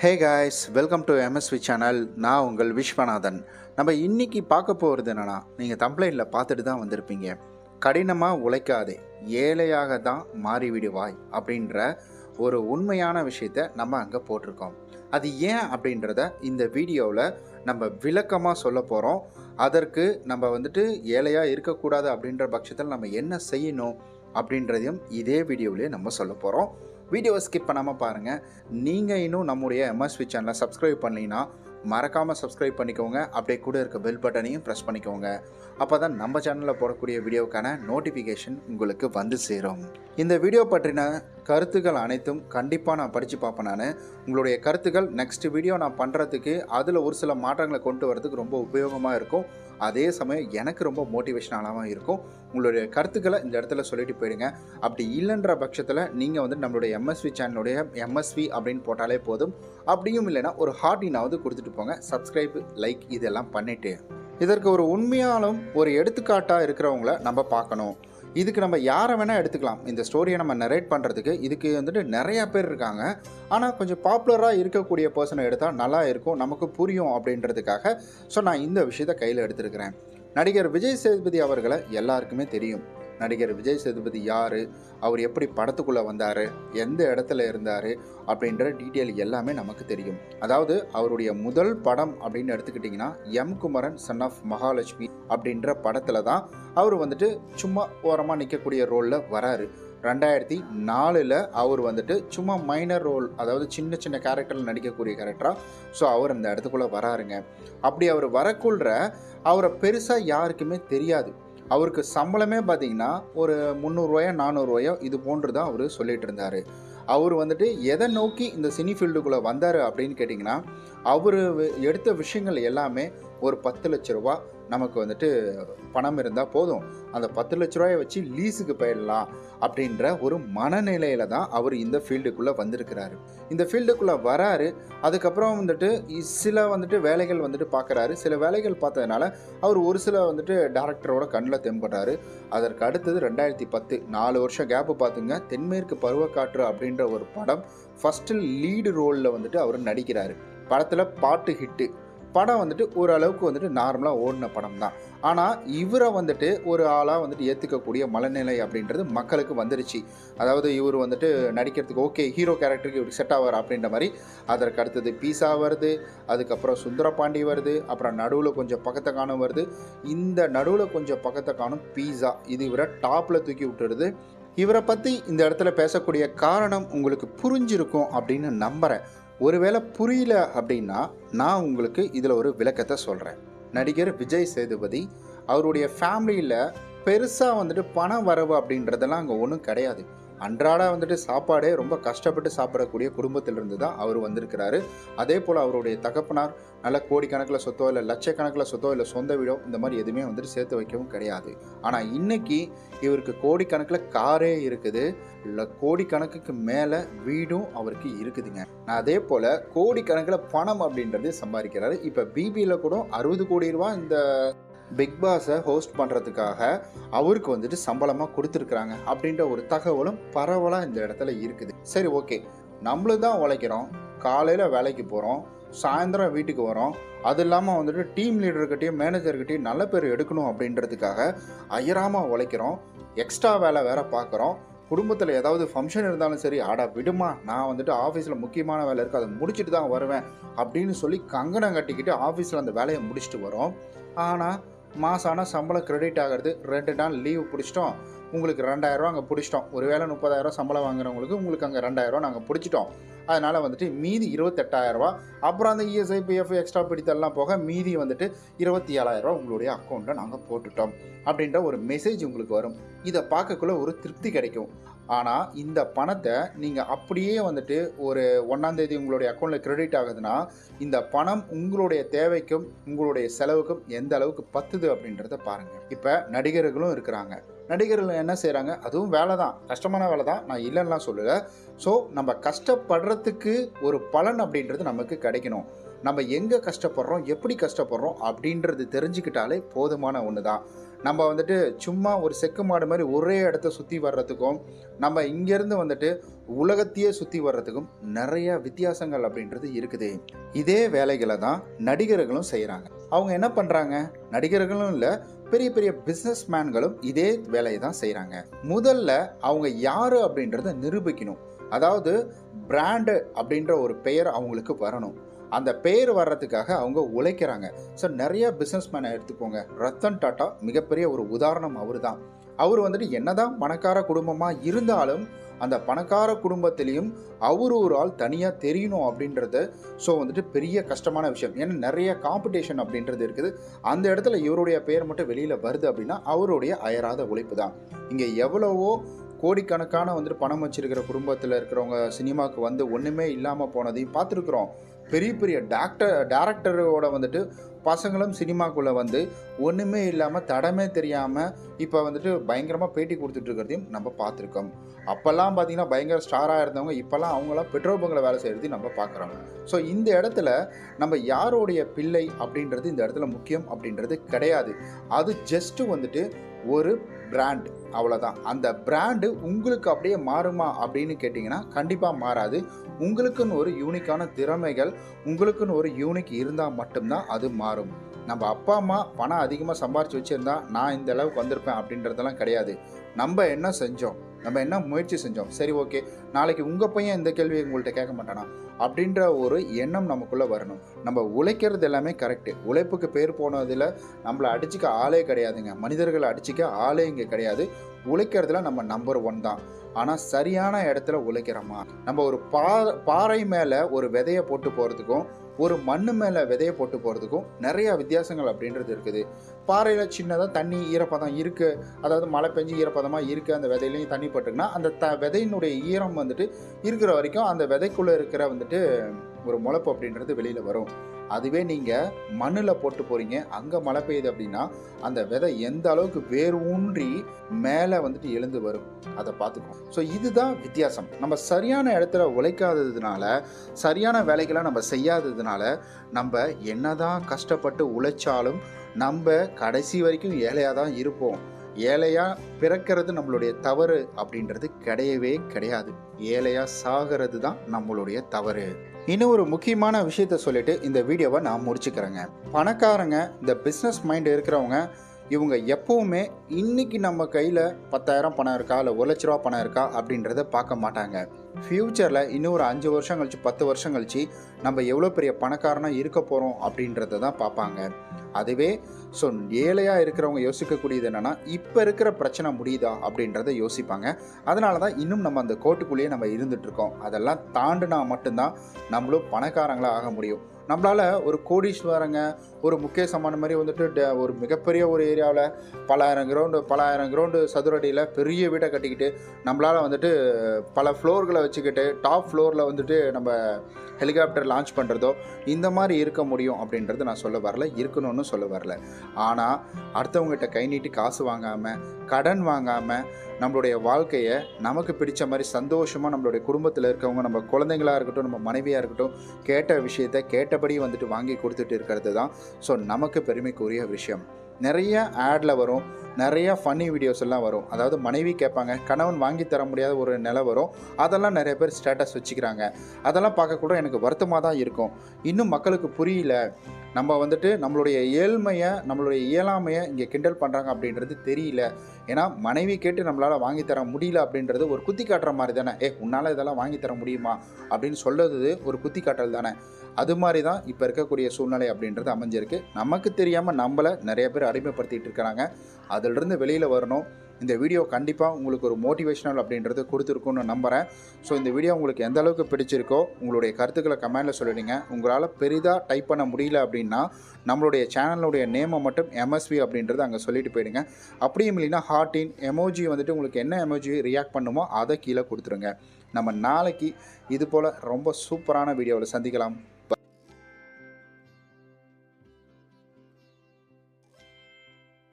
Hey guys, welcome to MSV channel. நான் உங்கள் விஸ்வநாதன். நம்ம இன்னைக்கு பார்க்க போகிறது என்னென்னா, நீங்கள் தம்ப்லைனில் பார்த்துட்டு தான் வந்திருப்பீங்க. கடினமாக உழைக்காதே, ஏழையாக தான் மாறிவிடுவாய் அப்படின்ற ஒரு உண்மையான விஷயத்தை நம்ம அங்கே போட்டிருக்கோம். அது ஏன் அப்படின்றத இந்த வீடியோவில் நம்ம விளக்கமாக சொல்ல போகிறோம். அதற்கு நம்ம ஏழையாக இருக்கக்கூடாது அப்படின்ற பட்சத்தில் நம்ம என்ன செய்யணும் அப்படின்றதையும் இதே வீடியோவிலே நம்ம சொல்ல போகிறோம். வீடியோவை ஸ்கிப் பண்ணாமல் பாருங்கள். நீங்கள் இன்னும் நம்முடைய எம்எஸ்வி சேனலை சப்ஸ்கிரைப் பண்ணலைன்னா மறக்காமல் சப்ஸ்கிரைப் பண்ணிக்கோங்க. அப்படியே கூட இருக்க பெல் பட்டனையும் ப்ரெஸ் பண்ணிக்கோங்க. அப்போ தான் நம்ம சேனலில் போடக்கூடிய வீடியோவுக்கான நோட்டிஃபிகேஷன் உங்களுக்கு வந்து சேரும். இந்த வீடியோ பற்றின கருத்துக்கள் அனைத்தும் கண்டிப்பாக நான் படித்து பார்ப்பேன். நான் உங்களுடைய கருத்துக்கள் நெக்ஸ்ட் வீடியோ நான் பண்ணுறதுக்கு அதில் ஒரு சில மாற்றங்களை கொண்டு வரதுக்கு ரொம்ப உபயோகமாக இருக்கும். அதே சமயம் எனக்கு ரொம்ப மோட்டிவேஷனலாகவும் இருக்கும். உங்களுடைய கருத்துக்களை இந்த இடத்துல சொல்லிட்டு போயிடுங்க. அப்படி இல்லைன்ற பட்சத்தில் நீங்கள் நம்மளுடைய எம்எஸ்வி சேனலுடைய எம்எஸ்வி அப்படின்னு போட்டாலே போதும். அப்படியும் இல்லைன்னா ஒரு ஹார்ட்டினாவது கொடுத்துட்டு போங்க. சப்ஸ்கிரைப், லைக் இதெல்லாம் பண்ணிவிட்டு இதற்கு ஒரு உண்மையாலும் ஒரு எடுத்துக்காட்டாக இருக்கிறவங்கள நம்ம பார்க்கணும். இதுக்கு நம்ம யாரை வேணால் எடுத்துக்கலாம். இந்த ஸ்டோரியை நம்ம நரேட் பண்ணுறதுக்கு இதுக்கு நிறையா பேர் இருக்காங்க. ஆனால் கொஞ்சம் பாப்புலராக இருக்கக்கூடிய பர்சனை எடுத்தால் நல்லா இருக்கும், நமக்கு புரியும் அப்படின்றதுக்காக நான் இந்த விஷயத்தை கையில் எடுத்துருக்கிறேன். நடிகர் விஜய் சேதுபதி அவர்களை எல்லாருக்குமே தெரியும். நடிகர் விஜய் சேதுபதி யார், அவர் எப்படி படத்துக்குள்ளே வந்தார், எந்த இடத்துல இருந்தார் அப்படின்ற டீட்டெயில் எல்லாமே நமக்கு தெரியும். அதாவது அவருடைய முதல் படம் அப்படின்னு எடுத்துக்கிட்டிங்கன்னா M Kumaran son of Mahalakshmi அப்படின்ற படத்தில் தான் அவர் சும்மா ஓரமாக நிற்கக்கூடிய ரோலில் வராரு. 2004 அவர் சும்மா மைனர் ரோல், அதாவது சின்ன சின்ன கேரக்டரில் நடிக்கக்கூடிய கேரக்டராக அவர் அந்த இடத்துக்குள்ளே வராருங்க. அப்படி அவர் வரக்குள்ள அவரை பெருசாக யாருக்குமே தெரியாது. அவருக்கு சம்பளமே பார்த்திங்கன்னா ஒரு 300 400 இது போன்று தான் அவர் சொல்லிகிட்டு இருந்தார். அவர் எதை நோக்கி இந்த சினி ஃபீல்டுக்குள்ளே வந்தார் அப்படின்னு கேட்டிங்கன்னா, அவர் எடுத்த விஷயங்கள் எல்லாமே ஒரு 10 லட்ச ரூபா நமக்கு பணம் இருந்தால் போதும், அந்த 10 லட்ச ரூபாயை வச்சு லீஸுக்கு போயிடலாம் அப்படின்ற ஒரு மனநிலையில் தான் அவர் இந்த ஃபீல்டுக்குள்ளே வந்திருக்கிறாரு. இந்த ஃபீல்டுக்குள்ளே வராரு. அதுக்கப்புறம் சில வேலைகள் பார்க்குறாரு. சில வேலைகள் பார்த்ததுனால அவர் ஒரு சில டேரக்டரோட கண்ணில் தென்படுறாரு. அதற்கு அடுத்தது 2010, 4 வருஷம் கேப்பு பார்த்துங்க, தென்மேற்கு பருவக்காற்று அப்படின்ற ஒரு படம் ஃபஸ்ட்டு லீடு ரோலில் அவர் நடிக்கிறாரு. படத்தில் பாட்டு ஹிட்டு. படம் ஓரளவுக்கு நார்மலாக ஓடின படம் தான். ஆனால் இவரை ஒரு ஆளாக ஏற்றுக்கக்கூடிய மனநிலை அப்படின்றது மக்களுக்கு வந்துருச்சு. அதாவது இவர் நடிக்கிறதுக்கு ஓகே, ஹீரோ கேரக்டருக்கு இவர் செட் ஆவார் அப்படின்ற மாதிரி. அதற்கு அடுத்தது பீஸா வருது, அதுக்கப்புறம் சுந்தரபாண்டி வருது, அப்புறம் நடுவில் கொஞ்சம் பக்கத்தை காணும் வருது. இந்த நடுவில் கொஞ்சம் பக்கத்தை காணும் பீஸா, இது இவரை டாப்பில் தூக்கி விட்டுடுது. இவரை பற்றி இந்த இடத்துல பேசக்கூடிய காரணம் உங்களுக்கு புரிஞ்சிருக்கும் அப்படின்னு நம்புகிறேன். ஒருவேளை புரியல அப்படின்னா நான் உங்களுக்கு இதில் ஒரு விளக்கத்தை சொல்கிறேன். நடிகர் விஜய் சேதுபதி அவருடைய ஃபேமிலியில் பெருசாக பண வரவு அப்படின்றதெல்லாம் அங்கே ஒன்றும் கிடையாது. அன்றாட சாப்பாடே ரொம்ப கஷ்டப்பட்டு சாப்பிடக்கூடிய குடும்பத்திலிருந்து தான் அவர் வந்திருக்கிறாரு. அதே போல் அவருடைய தகப்பனார் நல்ல கோடிக்கணக்கில் சொத்தோ இல்லை லட்சக்கணக்கில் சொத்தோ இல்லை சொந்த வீடோ இந்த மாதிரி எதுவுமே சேர்த்து வைக்கவும் கிடையாது. ஆனால் இன்னைக்கு இவருக்கு கோடிக்கணக்கில் காரே இருக்குது, இல்லை கோடிக்கணக்குக்கு மேலே வீடும் அவருக்கு இருக்குதுங்க. அதே போல் கோடிக்கணக்கில் பணம் அப்படின்றது சம்பாதிக்கிறாரு. இப்போ பிபியில் கூட 60 கோடி ரூபா இந்த பிக் பாஸை ஹோஸ்ட் பண்ணுறதுக்காக அவருக்கு சம்பளமாக கொடுத்துருக்குறாங்க அப்படின்ற ஒரு தகவலும் பரவலாக இந்த இடத்துல இருக்குது. சரி, ஓகே, நம்மளும் தான் உழைக்கிறோம், காலையில் வேலைக்கு போகிறோம், சாயந்தரம் வீட்டுக்கு வரோம். அது இல்லாமல் டீம் லீடர்கிட்டையும் மேனேஜர்கிட்டையும் நல்ல பேர் எடுக்கணும் அப்படின்றதுக்காக அயராமல் உழைக்கிறோம். எக்ஸ்ட்ரா வேலை வேறு பார்க்குறோம். குடும்பத்தில் ஏதாவது ஃபங்க்ஷன் இருந்தாலும் சரி, ஆடா விடுமா, நான் ஆஃபீஸில் முக்கியமான வேலை இருக்குது, அதை முடிச்சுட்டு தான் வருவேன் அப்படின்னு சொல்லி கங்கணம் கட்டிக்கிட்டு ஆஃபீஸில் அந்த வேலையை முடிச்சுட்டு வரோம். ஆனால் மாசான சம்பளம் கிரெடிட் ஆகிறது. 2 நாள் லீவு பிடிச்சிட்டோம், உங்களுக்கு 2000 ரூபா அங்கே பிடிச்சிட்டோம். ஒரு வேளை 30,000 சம்பளம் வாங்குறவங்களுக்கு உங்களுக்கு அங்கே 2000 ரூபா நாங்கள் பிடிச்சிட்டோம். அதனால் மீதி 28,000 ரூபா, அப்புறம் அந்த இஎஸ்ஐ பிஎஃப் எக்ஸ்ட்ரா பிடித்தெல்லாம் போக மீதி 27,000 ரூபா உங்களுடைய அக்கௌண்ட்டில் நாங்கள் போட்டுட்டோம் அப்படின்ற ஒரு மெசேஜ் உங்களுக்கு வரும். இதை பார்க்கக்குள்ள ஒரு திருப்தி கிடைக்கும். ஆனால் இந்த பணத்தை நீங்கள் அப்படியே ஒரு 1ஆம் தேதி உங்களுடைய அக்கௌண்ட்டில் கிரெடிட் ஆகுதுன்னா இந்த பணம் உங்களுடைய தேவைக்கும் உங்களுடைய செலவுக்கும் எந்த அளவுக்கு பத்துது அப்படின்றத பாருங்கள். இப்போ நடிகர்களும் இருக்கிறாங்க. நடிகர்கள் என்ன செய்கிறாங்க, அதுவும் வேலை தான், கஷ்டமான வேலை தான், நான் இல்லைன்னா சொல்லலை. ஸோ நம்ம கஷ்டப்படுறதுக்கு ஒரு பலன் அப்படின்றது நமக்கு கிடைக்கணும். நம்ம எங்கே கஷ்டப்படுறோம், எப்படி கஷ்டப்படுறோம் அப்படின்றது தெரிஞ்சுக்கிட்டாலே போதுமான ஒன்று தான். நம்ம வந்துட்டு சும்மா ஒரு செக்கு மாடு மாதிரி ஒரே இடத்த சுற்றி வர்றதுக்கும் நம்ம இங்கேருந்து வந்துட்டு உலகத்தையே சுற்றி வர்றதுக்கும் நிறைய வித்தியாசங்கள் அப்படின்றது இருக்குது. இதே வேலைகளை தான் நடிகர்களும் செய்கிறாங்க. அவங்க என்ன பண்ணுறாங்க, நடிகர்களும் இல்லை, பெரிய பெரிய பிஸ்னஸ் மேன்களும் இதே வேலையை தான் செய்கிறாங்க. முதல்ல அவங்க யார் அப்படின்றத நிரூபிக்கணும். அதாவது பிராண்டு அப்படின்ற ஒரு பெயர் அவங்களுக்கு வரணும். அந்த பெயர் வர்றதுக்காக அவங்க உழைக்கிறாங்க. ஸோ நிறைய பிஸ்னஸ் மேனை எடுத்துக்கோங்க. ரத்தன் டாட்டா மிகப்பெரிய ஒரு உதாரணம். அவர் தான். அவர் வந்துட்டு என்னதான் பணக்கார குடும்பமாக இருந்தாலும் அந்த பணக்கார குடும்பத்திலையும் அவர் ஒரு ஆள் தனியாக தெரியணும் அப்படின்றது ஸோ வந்துட்டு பெரிய கஷ்டமான விஷயம். ஏன்னா நிறைய காம்படிஷன் அப்படின்றது இருக்குது. அந்த இடத்துல இவருடைய பெயர் மட்டும் வெளியில் வருது அப்படின்னா அவருடைய அயராத உழைப்பு தான். இங்கே எவ்வளவோ கோடிக்கணக்கான வந்துட்டு பணம் வச்சிருக்கிற குடும்பத்தில் இருக்கிறவங்க சினிமாவுக்கு வந்து ஒன்றுமே இல்லாமல் போனதையும் பார்த்துருக்குறோம். பெரிய பெரிய டேரக்டரோட வந்துட்டு பசங்களும் சினிமாக்குள்ளே வந்து ஒன்றுமே இல்லாமல் தடமே தெரியாமல் இப்போ வந்துட்டு பயங்கரமாக பேட்டி கொடுத்துட்டு இருக்கிறதையும் நம்ம பார்த்துருக்கோம். அப்போல்லாம் பார்த்திங்கன்னா பயங்கர ஸ்டாராக இருந்தவங்க இப்போல்லாம் அவங்களாம் பெட்ரோல் பங்கில் வேலை செய்கிறதையும் நம்ம பார்க்குறோம். ஸோ இந்த இடத்துல நம்ம யாரோடைய பிள்ளை அப்படின்றது இந்த இடத்துல முக்கியம் அப்படின்றது கிடையாது. அது ஜஸ்ட்டு வந்துட்டு ஒரு பிராண்ட், அவ்வளோதான். அந்த பிராண்டு உங்களுக்கு அப்படியே மாறுமா அப்படின்னு கேட்டிங்கன்னா கண்டிப்பாக மாறாது. உங்களுக்குன்னு ஒரு யூனிக்கான திறமைகள், உங்களுக்குன்னு ஒரு யூனிக் இருந்தால் மட்டும்தான் அது மாறும். நம்ம அப்பா அம்மா பணம் அதிகமாக சம்பாரித்து வச்சுருந்தா நான் இந்த அளவுக்கு வந்திருப்பேன் அப்படின்றதெல்லாம் கிடையாது. நம்ம என்ன செஞ்சோம், நம்ம என்ன முயற்சி செஞ்சோம், சரி ஓகே நாளைக்கு உங்கள் பையன் இந்த கேள்வியை உங்கள்கிட்ட கேட்க மாட்டானா அப்படின்ற ஒரு எண்ணம் நமக்குள்ளே வரணும். நம்ம உழைக்கிறது எல்லாமே கரெக்டு. உழைப்புக்கு பேர் போனதில் நம்மளை அடிச்சிக்க ஆளே கிடையாதுங்க. மனிதர்களை அடிச்சிக்க ஆளே இங்கே கிடையாது. உழைக்கிறதுல நம்ம நம்பர் 1 தான். ஆனால் சரியான இடத்துல உழைக்கிறோமா? நம்ம ஒரு பாறை மேலே ஒரு விதையை போட்டு போகிறதுக்கும் ஒரு மண்ணு மேலே விதையை போட்டு போகிறதுக்கும் நிறையா வித்தியாசங்கள் அப்படின்றது இருக்குது. பாறையில் சின்னதாக தண்ணி ஈரப்பதம் இருக்குது, அதாவது மழை பெஞ்சு ஈரப்பதமாக இருக்குது, அந்த விதையிலையும் தண்ணி போட்டுக்குன்னா அந்த விதையினுடைய ஈரம் வந்துட்டு இருக்கிற வரைக்கும் அந்த விதைக்குள்ளே இருக்கிற வந்துட்டு ஒரு முளைப்பு அப்படின்றது வெளியில் வரும். அதுவே நீங்கள் மண்ணில் போட்டு போகிறீங்க, அங்கே மழை பெய்யுது அப்படின்னா அந்த விதை எந்த அளவுக்கு வேர் ஊன்றி மேலே வந்துட்டு எழுந்து வரும், அதை பார்த்துக்கோம். ஸோ இதுதான் வித்தியாசம். நம்ம சரியான இடத்துல உழைக்காததுனால, சரியான வேலைகளை நம்ம செய்யாததுனால நம்ம என்னதான் கஷ்டப்பட்டு உழைச்சாலும் நம்ம கடைசி வரைக்கும் ஏழையாக தான் இருப்போம். ஏழையாக பிறக்கிறது நம்மளுடைய தவறு அப்படின்றது கிடையவே கிடையாது. ஏழையாக சாகிறது தான் நம்மளுடைய தவறு. இன்னும் ஒரு முக்கியமான விஷயத்த சொல்லிட்டு இந்த வீடியோவை நான் முடிச்சுக்கிறேங்க. பணக்காரங்க, இந்த பிஸ்னஸ் மைண்ட் இருக்கிறவங்க, இவங்க எப்பவுமே இன்னைக்கு நம்ம கையில் 10,000 பணம் இருக்கா இல்லை 1 லட்ச ரூபா பணம் இருக்கா அப்படின்றத பார்க்க மாட்டாங்க. ஃப்யூச்சரில் இன்னும் ஒரு 5 வருஷம் கழிச்சு 10 வருஷம் கழிச்சு நம்ம எவ்வளோ பெரிய பணக்காரனாக இருக்க போகிறோம் அப்படின்றத தான் பார்ப்பாங்க. அதுவே ஸோ ஏழையாக இருக்கிறவங்க யோசிக்கக்கூடியது என்னென்னா இப்போ இருக்கிற பிரச்சனை முடியுதா அப்படின்றத யோசிப்பாங்க. அதனால தான் இன்னும் நம்ம அந்த கோட்டுக்குள்ளேயே நம்ம இருந்துகிட்ருக்கோம். அதெல்லாம் தாண்டினா மட்டும்தான் நம்மளும் பணக்காரங்களாக ஆக முடியும். நம்மளால் ஒரு கோடீஸ்வரங்க, ஒரு முகேஷ் அம்பானி மாதிரி வந்துட்டு ஒரு மிகப்பெரிய ஒரு ஏரியாவில் பலாயிரம் கிரவுண்டு சதுரடியில் பெரிய வீட்டை கட்டிக்கிட்டு நம்மளால் வந்துட்டு பல ஃப்ளோர்களை வச்சுக்கிட்டு டாப் ஃப்ளோரில் வந்துட்டு நம்ம ஹெலிகாப்டர் லான்ச் பண்ணுறதோ இந்த மாதிரி இருக்க முடியும் அப்படின்றது நான் சொல்ல வரல, இருக்கணும்னு சொல்ல வரல. ஆனால் அடுத்தவங்ககிட்ட கை நீட்டி காசு வாங்காமல், கடன் வாங்காமல் நம்மளுடைய வாழ்க்கையை நமக்கு பிடிச்ச மாதிரி சந்தோஷமாக நம்மளுடைய குடும்பத்தில் இருக்கவங்க, நம்ம குழந்தைங்களாக இருக்கட்டும், நம்ம மனைவியாக இருக்கட்டும், கேட்ட விஷயத்தை கேட்டபடி வந்துட்டு வாங்கி கொடுத்துட்டு இருக்கிறது தான் ஸோ நமக்கு பெருமைக்குரிய விஷயம். நிறைய ஆடில் வரும், நிறைய ஃபன்னி வீடியோஸ் எல்லாம் வரும். அதாவது மனைவி கேட்பாங்க, கணவன் வாங்கி தர முடியாத ஒரு நிலை வரும். அதெல்லாம் நிறைய பேர் ஸ்டேட்டஸ் வச்சுக்கிறாங்க. அதெல்லாம் பார்க்கக்கூட எனக்கு வருத்தமாக தான் இருக்கும். இன்னும் மக்களுக்கு புரியல, நம்ம வந்துட்டு நம்மளுடைய ஏழ்மையை, நம்மளுடைய இயலாமையை இங்கே கிண்டல் பண்ணுறாங்க அப்படின்றது தெரியல. ஏன்னா மனைவி கேட்டு நம்மளால் வாங்கி தர முடியல அப்படின்றது ஒரு குத்தி காட்டுற மாதிரி தானே. உன்னால் இதெல்லாம் வாங்கி தர முடியுமா அப்படின்னு சொல்கிறது ஒரு குத்தி காட்டல் தானே. அது மாதிரி தான் இப்போ இருக்கக்கூடிய சூழ்நிலை அப்படின்றது அமைஞ்சிருக்கு. நமக்கு தெரியாமல் நம்மளை நிறைய பேர் அடிமைப்படுத்திகிட்டு இருக்கிறாங்க. அதிலிருந்து வெளியில் வரணும். இந்த வீடியோ கண்டிப்பாக உங்களுக்கு ஒரு மோட்டிவேஷனல் அப்படின்றது கொடுத்துருக்குன்னு நம்புகிறேன். ஸோ இந்த வீடியோ உங்களுக்கு எந்த அளவுக்கு பிடிச்சிருக்கோ உங்களுடைய கருத்துக்களை கமெண்டில் சொல்லிடுங்க. உங்களால் பெரிதாக டைப் பண்ண முடியல அப்படின்னா நம்மளுடைய சேனலுடைய நேமை மட்டும் MSV அப்படின்றது அங்கே சொல்லிட்டு போயிடுங்க. அப்படியும் இல்லைன்னா ஹார்ட்டின் எமோஜி வந்துட்டு உங்களுக்கு என்ன எமோஜி ரியாக்ட் பண்ணுமோ அதை கீழே கொடுத்துருங்க. நம்ம நாளைக்கு இது போல் ரொம்ப சூப்பரான வீடியோவில் சந்திக்கலாம்.